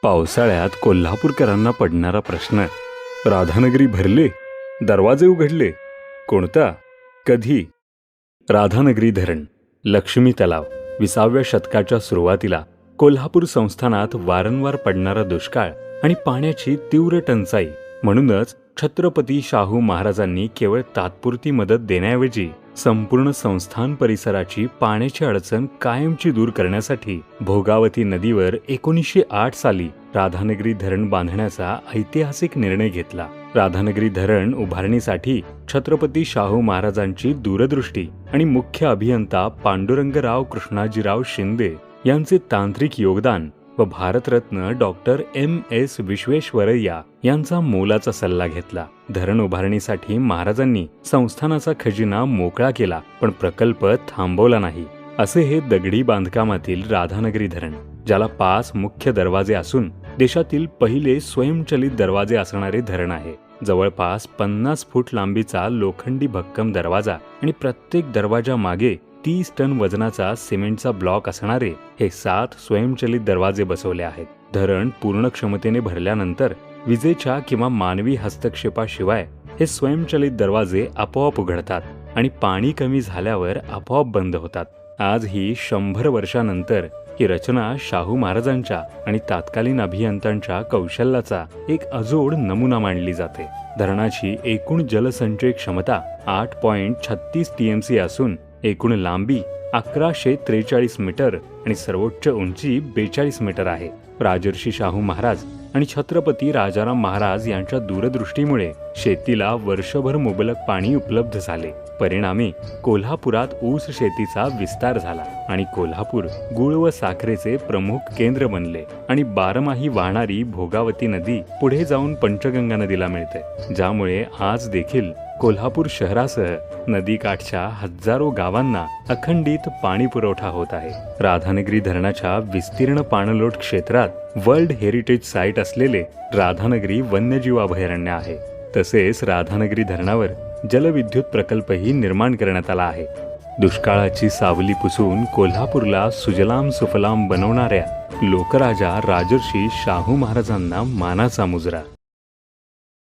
पावसाळ्यात कोल्हापूरकरांना पडणारा प्रश्न, राधानगरी भरले, दरवाजे उघडले, कोणता, कधी? राधानगरी धरण, लक्ष्मी तलाव. 20व्या शतकाच्या सुरुवातीला कोल्हापूर संस्थानात वारंवार पडणारा दुष्काळ आणि पाण्याची तीव्र टंचाई, म्हणूनच छत्रपती शाहू महाराजांनी केवळ तात्पुरती मदत देण्याऐवजी संपूर्ण संस्थान परिसराची पाण्याची अडचण कायमची दूर करण्यासाठी भोगावती नदीवर 1908 साली राधानगरी धरण बांधण्याचा ऐतिहासिक निर्णय घेतला. राधानगरी धरण उभारणीसाठी छत्रपती शाहू महाराजांची दूरदृष्टी आणि मुख्य अभियंता पांडुरंगराव कृष्णाजीराव शिंदे यांचे तांत्रिक योगदान व भारतरत्न डॉक्टर M.S. विश्वेश्वरय्या यांचा मोलाचा सल्ला घेतला. धरण उभारणीसाठी महाराजांनी संस्थानाचा खजिना मोकळा केला, पण प्रकल्प थांबवला नाही. असे हे दगडी बांधकामातील राधानगरी धरण, ज्याला 5 मुख्य दरवाजे असून देशातील पहिले स्वयंचलित दरवाजे असणारे धरण आहे. जवळपास 50 फूट लांबीचा लोखंडी भक्कम दरवाजा आणि प्रत्येक दरवाजा मागे 30 टन वजनाचा सिमेंटचा ब्लॉक असणारे हे 7 स्वयंचलित दरवाजे बसवले आहेत. धरण पूर्ण क्षमतेने भरल्यानंतर विजेच्या किंवा मानवी हस्तक्षेपाशिवाय हे स्वयंचलित दरवाजे आपोआप उघडतात आणि पाणी कमी झाल्यावर आपोआप बंद होतात. आजही 100 वर्षानंतर ही रचना शाहू महाराजांच्या आणि तात्कालीन अभियंत्यांच्या कौशल्याचा एक अजोड नमुना मानली जाते. धरणाची एकूण जलसंचय क्षमता 8.36 TMC असून एकूण लांबी 1143 मीटर आणि सर्वोच्च उंची 42 मीटर आहे. राजर्षी शाहू महाराज आणि छत्रपती राजाराम महाराज यांच्या दूरदृष्टीमुळे शेतीला वर्षभर मुबलक पाणी उपलब्ध झाले. परिणामी कोल्हापुरात ऊस शेतीचा विस्तार झाला आणि कोल्हापूर गुळ व साखरेचे प्रमुख केंद्र बनले आणि बारमाही वाहणारी भोगावती नदी पुढे जाऊन पंचगंगा नदीला मिळते, ज्यामुळे आज देखील कोल्हापूर शहरासह नदीकाठच्या हजारो गावांना अखंडित पाणी पुरवठा होत आहे. राधानगरी धरणाच्या विस्तीर्ण पाणलोट क्षेत्रात वर्ल्ड हेरिटेज साईट असलेले राधानगरी वन्यजीव अभयारण्य आहे. तसेच राधानगरी धरणावर जलविद्युत प्रकल्पही निर्माण करण्यात आला आहे. दुष्काळाची सावली पुसून कोल्हापूरला सुजलाम सुफलाम बनवणाऱ्या लोकराजा राजर्षी शाहू महाराजांना मानाचा मुजरा.